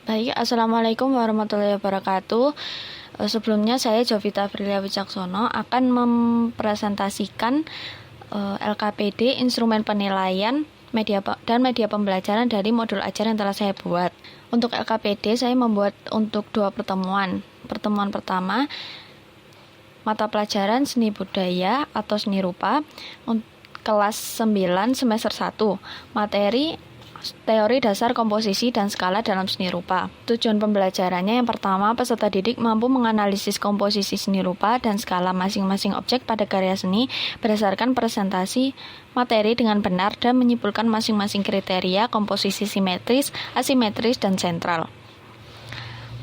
Baik, Assalamualaikum warahmatullahi wabarakatuh. Sebelumnya saya Jovita Aprilia Wicaksono akan mempresentasikan LKPD, instrumen penilaian media pembelajaran dari modul ajar yang telah saya buat. Untuk LKPD saya membuat untuk 2 pertemuan. Pertemuan pertama, mata pelajaran seni budaya atau seni rupa, kelas 9 semester 1, materi teori dasar komposisi dan skala dalam seni rupa. Tujuan pembelajarannya yang pertama, peserta didik mampu menganalisis komposisi seni rupa dan skala masing-masing objek pada karya seni berdasarkan presentasi materi dengan benar dan menyimpulkan masing-masing kriteria komposisi simetris, asimetris, dan sentral.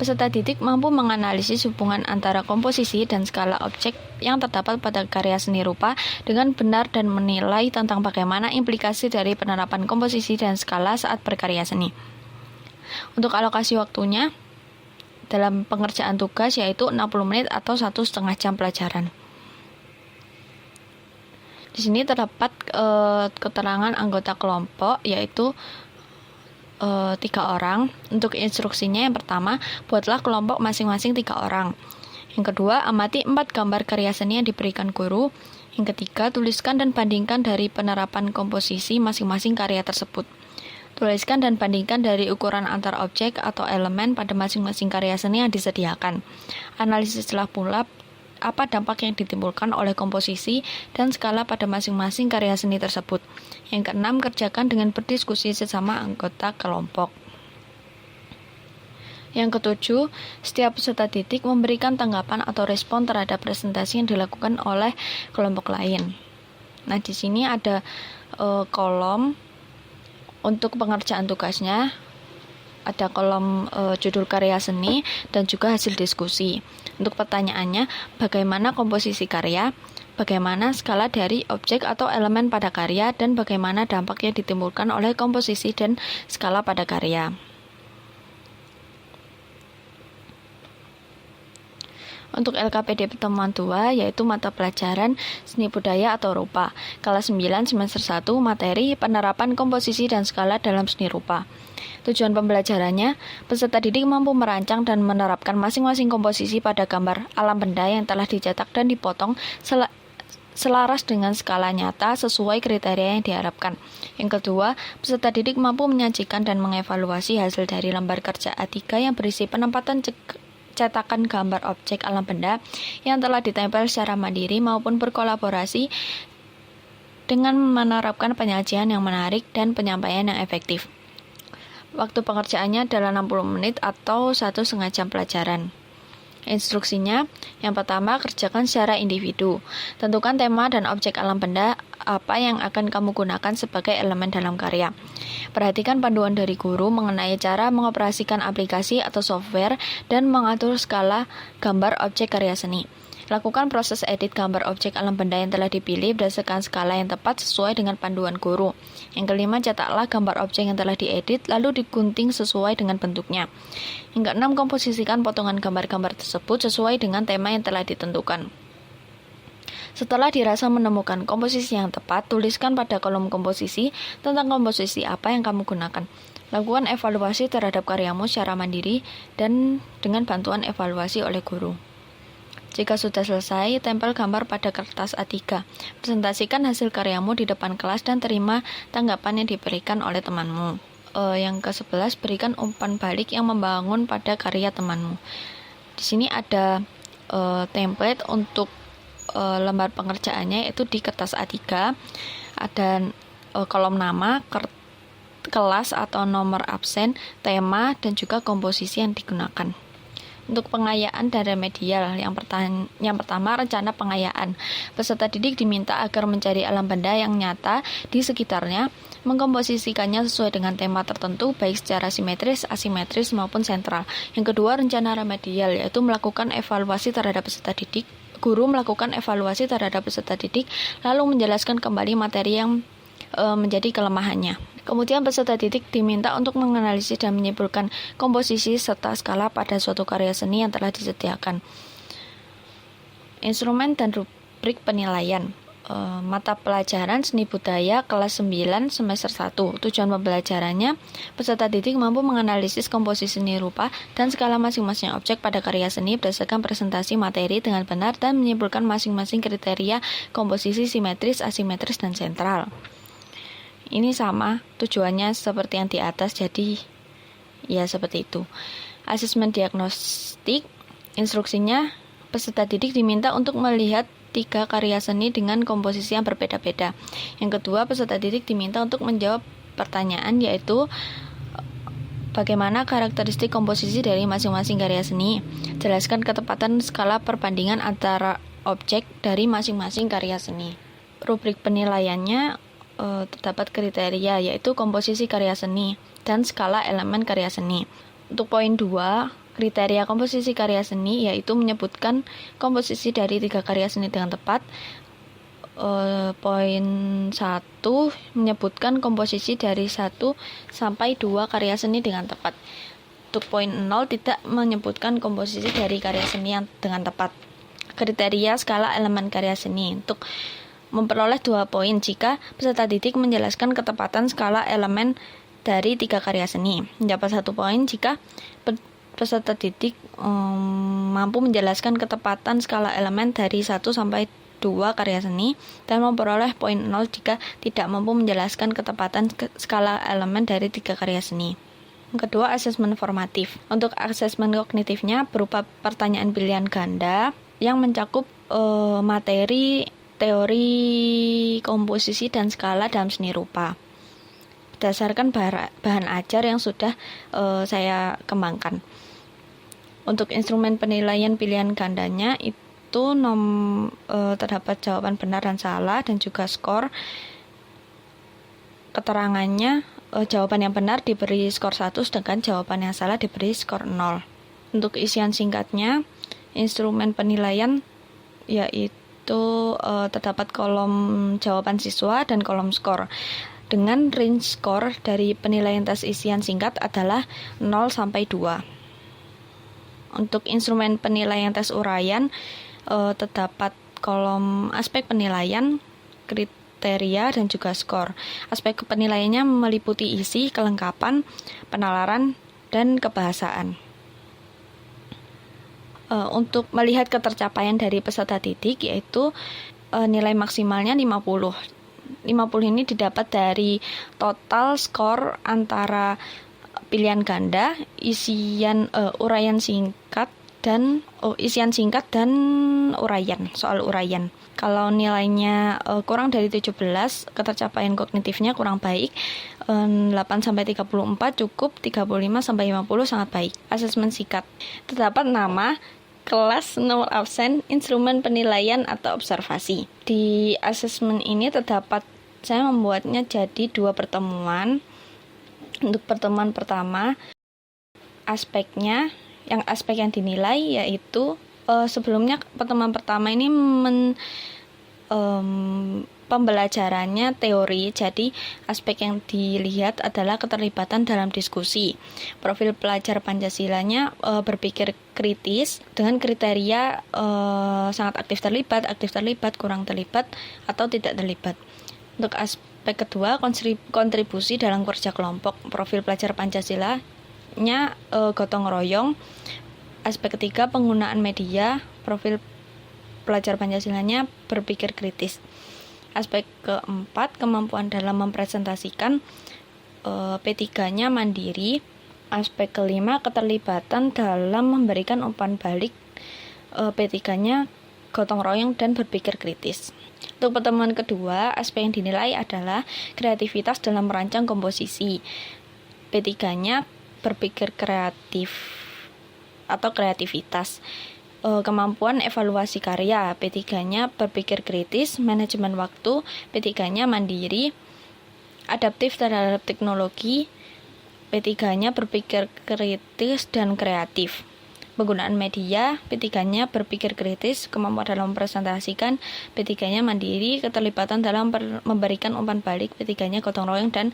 Peserta didik mampu menganalisis hubungan antara komposisi dan skala objek yang terdapat pada karya seni rupa dengan benar dan menilai tentang bagaimana implikasi dari penerapan komposisi dan skala saat berkarya seni. Untuk alokasi waktunya dalam pengerjaan tugas yaitu 60 menit atau 1,5 jam pelajaran. Di sini terdapat keterangan anggota kelompok yaitu 3 orang. Untuk instruksinya yang pertama, buatlah kelompok masing-masing 3 orang. Yang kedua, amati 4 gambar karya seni yang diberikan guru. Yang ketiga, tuliskan dan bandingkan dari penerapan komposisi masing-masing karya tersebut. Tuliskan dan bandingkan dari ukuran antar objek atau elemen pada masing-masing karya seni yang disediakan. Analisislah pula apa dampak yang ditimbulkan oleh komposisi dan skala pada masing-masing karya seni tersebut. Yang keenam, kerjakan dengan berdiskusi sesama anggota kelompok. Yang ketujuh, setiap peserta didik memberikan tanggapan atau respon terhadap presentasi yang dilakukan oleh kelompok lain. Nah, di sini ada kolom untuk pengerjaan tugasnya. Ada kolom judul karya seni dan juga hasil diskusi. Untuk pertanyaannya, bagaimana komposisi karya, bagaimana skala dari objek atau elemen pada karya, dan bagaimana dampak yang ditimbulkan oleh komposisi dan skala pada karya. Untuk LKPD pertemuan 2 yaitu mata pelajaran seni budaya atau rupa, kelas 9 semester 1, materi penerapan komposisi dan skala dalam seni rupa. Tujuan pembelajarannya, peserta didik mampu merancang dan menerapkan masing-masing komposisi pada gambar alam benda yang telah dicetak dan dipotong selaras dengan skala nyata sesuai kriteria yang diharapkan. Yang kedua, peserta didik mampu menyajikan dan mengevaluasi hasil dari lembar kerja A3 yang berisi penempatan cetakan gambar objek alam benda yang telah ditempel secara mandiri maupun berkolaborasi dengan menerapkan penyajian yang menarik dan penyampaian yang efektif. Waktu pengerjaannya adalah 60 menit atau 1,5 jam pelajaran. Instruksinya, yang pertama, kerjakan secara individu. Tentukan tema dan objek alam benda apa yang akan kamu gunakan sebagai elemen dalam karya. Perhatikan panduan dari guru mengenai cara mengoperasikan aplikasi atau software dan mengatur skala gambar objek karya seni. Lakukan proses edit gambar objek alam benda yang telah dipilih berdasarkan skala yang tepat sesuai dengan panduan guru. Yang kelima, cetaklah gambar objek yang telah diedit lalu digunting sesuai dengan bentuknya. Yang keenam, komposisikan potongan gambar-gambar tersebut sesuai dengan tema yang telah ditentukan. Setelah dirasa menemukan komposisi yang tepat, tuliskan pada kolom komposisi tentang komposisi apa yang kamu gunakan. Lakukan evaluasi terhadap karyamu secara mandiri dan dengan bantuan evaluasi oleh guru. Jika sudah selesai, tempel gambar pada kertas A3. Presentasikan hasil karyamu di depan kelas dan terima tanggapan yang diberikan oleh temanmu. Yang ke-11, berikan umpan balik yang membangun pada karya temanmu. Di sini ada template untuk lembar pengerjaannya, yaitu di kertas A3. Ada kolom nama, kelas atau nomor absen, tema, dan juga komposisi yang digunakan. Untuk pengayaan dan remedial, yang pertama, rencana pengayaan. Peserta didik diminta agar mencari alam benda yang nyata di sekitarnya, mengkomposisikannya sesuai dengan tema tertentu, baik secara simetris, asimetris, maupun sentral. Yang kedua, rencana remedial, yaitu melakukan evaluasi terhadap peserta didik. Guru melakukan evaluasi terhadap peserta didik, lalu menjelaskan kembali materi yang menjadi kelemahannya. Kemudian peserta didik diminta untuk menganalisis dan menyimpulkan komposisi serta skala pada suatu karya seni yang telah disediakan. Instrumen dan rubrik penilaian. mata pelajaran seni budaya kelas 9 semester 1. Tujuan pembelajarannya, peserta didik mampu menganalisis komposisi seni rupa dan skala masing-masing objek pada karya seni berdasarkan presentasi materi dengan benar dan menyimpulkan masing-masing kriteria komposisi simetris, asimetris, dan sentral. Ini sama tujuannya seperti yang di atas, jadi ya seperti itu. Asesmen diagnostik, instruksinya peserta didik diminta untuk melihat 3 karya seni dengan komposisi yang berbeda-beda. Yang kedua, peserta didik diminta untuk menjawab pertanyaan, yaitu bagaimana karakteristik komposisi dari masing-masing karya seni. Jelaskan ketepatan skala perbandingan antara objek dari masing-masing karya seni. Rubrik penilaiannya terdapat kriteria, yaitu komposisi karya seni dan skala elemen karya seni. Untuk poin 2, kriteria komposisi karya seni yaitu menyebutkan komposisi dari 3 karya seni dengan tepat. Poin 1 menyebutkan komposisi dari 1 sampai 2 karya seni dengan tepat. Untuk poin 0 tidak menyebutkan komposisi dari karya seni yang dengan tepat. Kriteria skala elemen karya seni. Untuk memperoleh 2 poin jika peserta didik menjelaskan ketepatan skala elemen dari 3 karya seni. Mendapat 1 poin jika peserta didik mampu menjelaskan ketepatan skala elemen dari 1 sampai 2 karya seni dan memperoleh poin 0 jika tidak mampu menjelaskan ketepatan skala elemen dari 3 karya seni. Yang kedua, asesmen formatif. Untuk asesmen kognitifnya berupa pertanyaan pilihan ganda yang mencakup materi, teori, komposisi, dan skala dalam seni rupa berdasarkan bahan ajar yang sudah saya kembangkan. Untuk instrumen penilaian pilihan gandanya itu terdapat jawaban benar dan salah dan juga skor. Keterangannya, jawaban yang benar diberi skor 1, sedangkan jawaban yang salah diberi skor 0. Untuk isian singkatnya, instrumen penilaian yaitu terdapat kolom jawaban siswa dan kolom skor. Dengan range skor dari penilaian tes isian singkat adalah 0 sampai 2. Untuk instrumen penilaian tes uraian terdapat kolom aspek penilaian, kriteria, dan juga skor. Aspek penilaiannya meliputi isi, kelengkapan, penalaran, dan kebahasaan. Untuk melihat ketercapaian dari peserta didik yaitu nilai maksimalnya 50. 50 ini didapat dari total skor antara pilihan ganda, uraian singkat dan isian singkat dan uraian, soal uraian. Kalau nilainya kurang dari 17, ketercapaian kognitifnya kurang baik. 8 sampai 34 cukup, 35 sampai 50 sangat baik. Asesmen singkat. Terdapat nama, kelas, nomor absen, instrumen penilaian atau observasi. Di asesmen ini saya membuatnya jadi 2 pertemuan. Untuk pertemuan pertama, aspek yang dinilai yaitu sebelumnya pertemuan pertama ini pembelajarannya teori, jadi aspek yang dilihat adalah keterlibatan dalam diskusi. Profil pelajar Pancasilanya berpikir kritis dengan kriteria sangat aktif terlibat, kurang terlibat, atau tidak terlibat. Untuk aspek kedua, kontribusi dalam kerja kelompok. Profil pelajar Pancasilanya gotong royong. Aspek ketiga, penggunaan media. Profil pelajar Pancasilanya berpikir kritis. Aspek keempat, kemampuan dalam mempresentasikan. P3-nya mandiri. Aspek kelima, keterlibatan dalam memberikan umpan balik. P3-nya gotong royong dan berpikir kritis. Untuk pertemuan kedua, aspek yang dinilai adalah kreativitas dalam merancang komposisi. P3-nya berpikir kreatif atau kreativitas. Kemampuan evaluasi karya. P3-nya berpikir kritis, manajemen waktu. P3-nya mandiri, adaptif terhadap teknologi. P3-nya berpikir kritis dan kreatif. Penggunaan media, P3-nya berpikir kritis, kemampuan dalam mempresentasikan, P3-nya mandiri, keterlibatan dalam memberikan umpan balik, P3-nya gotong royong dan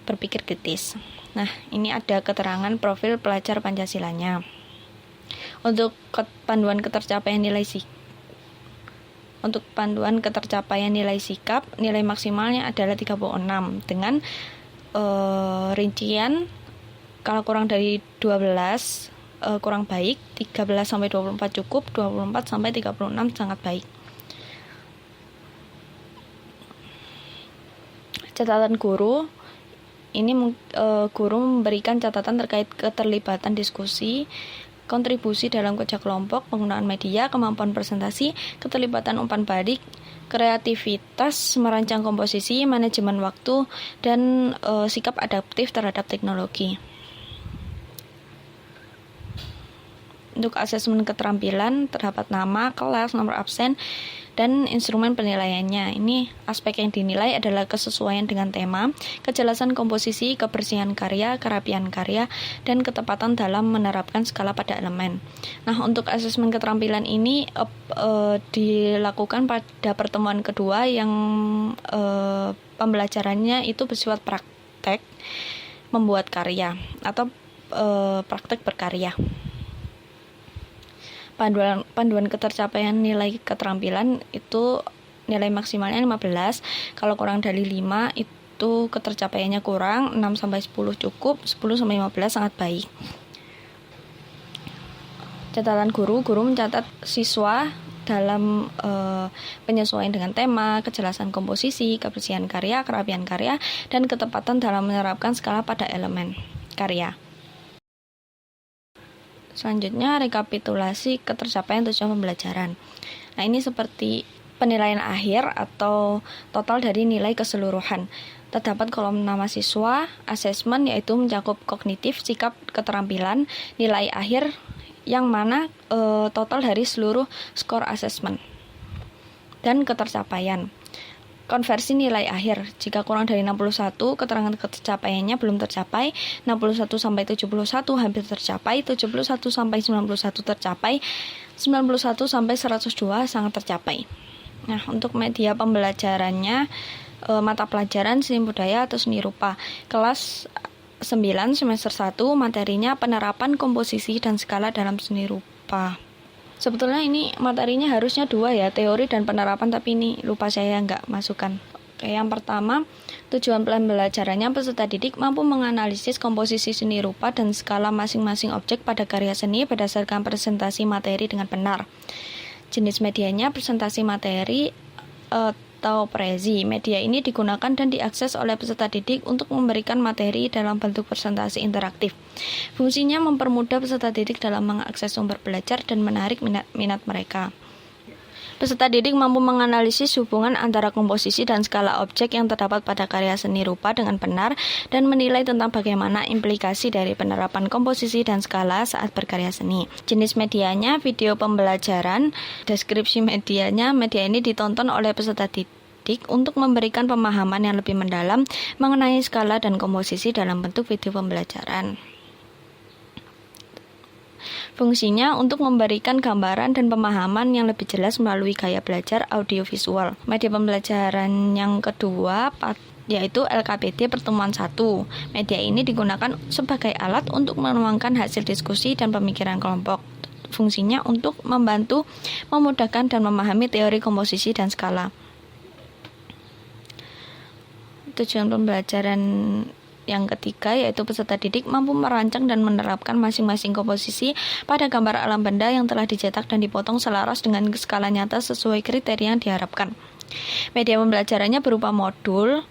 berpikir kritis. Nah, ini ada keterangan profil pelajar Pancasilanya. Untuk panduan ketercapaian nilai Untuk panduan ketercapaian nilai sikap, nilai maksimalnya adalah 36 dengan rincian kalau kurang dari 12 kurang baik, 13 sampai 24 cukup, 24 sampai 36 sangat baik. Catatan guru, ini guru memberikan catatan terkait keterlibatan diskusi, kontribusi dalam kerja kelompok, penggunaan media, kemampuan presentasi, keterlibatan umpan balik, kreativitas, merancang komposisi, manajemen waktu, dan sikap adaptif terhadap teknologi. Untuk asesmen keterampilan terdapat nama, kelas, nomor absen, dan instrumen penilaiannya. Ini aspek yang dinilai adalah kesesuaian dengan tema, kejelasan komposisi, kebersihan karya, kerapian karya, dan ketepatan dalam menerapkan skala pada elemen. Nah, untuk asesmen keterampilan ini dilakukan pada pertemuan kedua yang pembelajarannya itu bersifat praktek membuat karya atau praktek berkarya. Panduan ketercapaian nilai keterampilan itu nilai maksimalnya 15, kalau kurang dari 5 itu ketercapaiannya kurang, 6 sampai 10 cukup, 10 sampai 15 sangat baik. Catatan guru mencatat siswa dalam penyesuaian dengan tema, kejelasan komposisi, kebersihan karya, kerapian karya, dan ketepatan dalam menerapkan skala pada elemen karya. Selanjutnya, rekapitulasi ketercapaian tujuan pembelajaran. Nah, ini seperti penilaian akhir atau total dari nilai keseluruhan. Terdapat kolom nama siswa, asesmen yaitu mencakup kognitif, sikap, keterampilan, nilai akhir yang mana total dari seluruh skor asesmen, dan ketercapaian. Konversi nilai akhir, jika kurang dari 61, keterangan ketercapaiannya belum tercapai, 61 sampai 71 hampir tercapai, 71 sampai 91 tercapai, 91 sampai 102 sangat tercapai. Nah, untuk media pembelajarannya, mata pelajaran seni budaya atau seni rupa, kelas 9 semester 1, materinya penerapan komposisi dan skala dalam seni rupa. Sebetulnya ini materinya harusnya 2 ya, teori dan penerapan, tapi ini lupa saya nggak masukkan. Oke, yang pertama, tujuan pembelajarannya peserta didik mampu menganalisis komposisi seni rupa dan skala masing-masing objek pada karya seni berdasarkan presentasi materi dengan benar. Jenis medianya presentasi materi atau prezi. Media ini digunakan dan diakses oleh peserta didik untuk memberikan materi dalam bentuk presentasi interaktif. Fungsinya mempermudah peserta didik dalam mengakses sumber belajar dan menarik minat mereka. Peserta didik mampu menganalisis hubungan antara komposisi dan skala objek yang terdapat pada karya seni rupa dengan benar dan menilai tentang bagaimana implikasi dari penerapan komposisi dan skala saat berkarya seni. Jenis medianya video pembelajaran, deskripsi medianya, media ini ditonton oleh peserta didik untuk memberikan pemahaman yang lebih mendalam mengenai skala dan komposisi dalam bentuk video pembelajaran. Fungsinya untuk memberikan gambaran dan pemahaman yang lebih jelas melalui gaya belajar audiovisual. Media pembelajaran yang kedua yaitu LKPD pertemuan 1. Media ini digunakan sebagai alat untuk menuangkan hasil diskusi dan pemikiran kelompok. Fungsinya untuk membantu, memudahkan dan memahami teori komposisi dan skala. Tujuan pembelajaran yang ketiga yaitu peserta didik mampu merancang dan menerapkan masing-masing komposisi pada gambar alam benda yang telah dicetak dan dipotong selaras dengan skala nyata sesuai kriteria yang diharapkan. Media pembelajarannya berupa modul.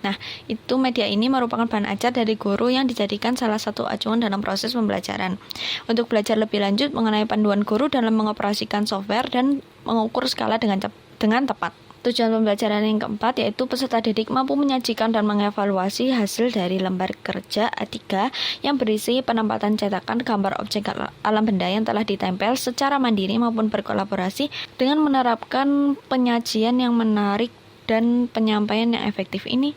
Nah, itu media ini merupakan bahan ajar dari guru yang dijadikan salah satu acuan dalam proses pembelajaran. Untuk belajar lebih lanjut mengenai panduan guru dalam mengoperasikan software dan mengukur skala dengan tepat. Tujuan pembelajaran yang keempat yaitu peserta didik mampu menyajikan dan mengevaluasi hasil dari lembar kerja A3 yang berisi penempatan cetakan gambar objek alam benda yang telah ditempel secara mandiri maupun berkolaborasi dengan menerapkan penyajian yang menarik dan penyampaian yang efektif. Ini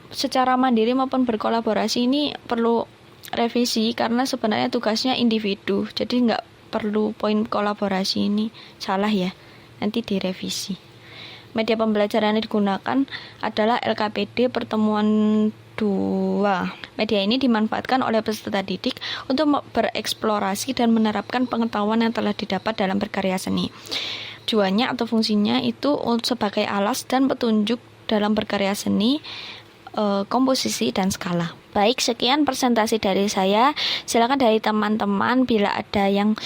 secara mandiri maupun berkolaborasi ini perlu revisi karena sebenarnya tugasnya individu, jadi nggak perlu poin kolaborasi ini salah ya, nanti direvisi. Media pembelajaran yang digunakan adalah LKPD pertemuan 2. Media ini dimanfaatkan oleh peserta didik untuk bereksplorasi dan menerapkan pengetahuan yang telah didapat dalam berkarya seni. tujuannya atau fungsinya itu sebagai alas dan petunjuk dalam berkarya seni, komposisi, dan skala. Baik, sekian presentasi dari saya. Silakan dari teman-teman bila ada yang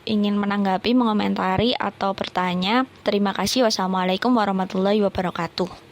ingin menanggapi, mengomentari, atau bertanya. Terima kasih. Wassalamualaikum warahmatullahi wabarakatuh.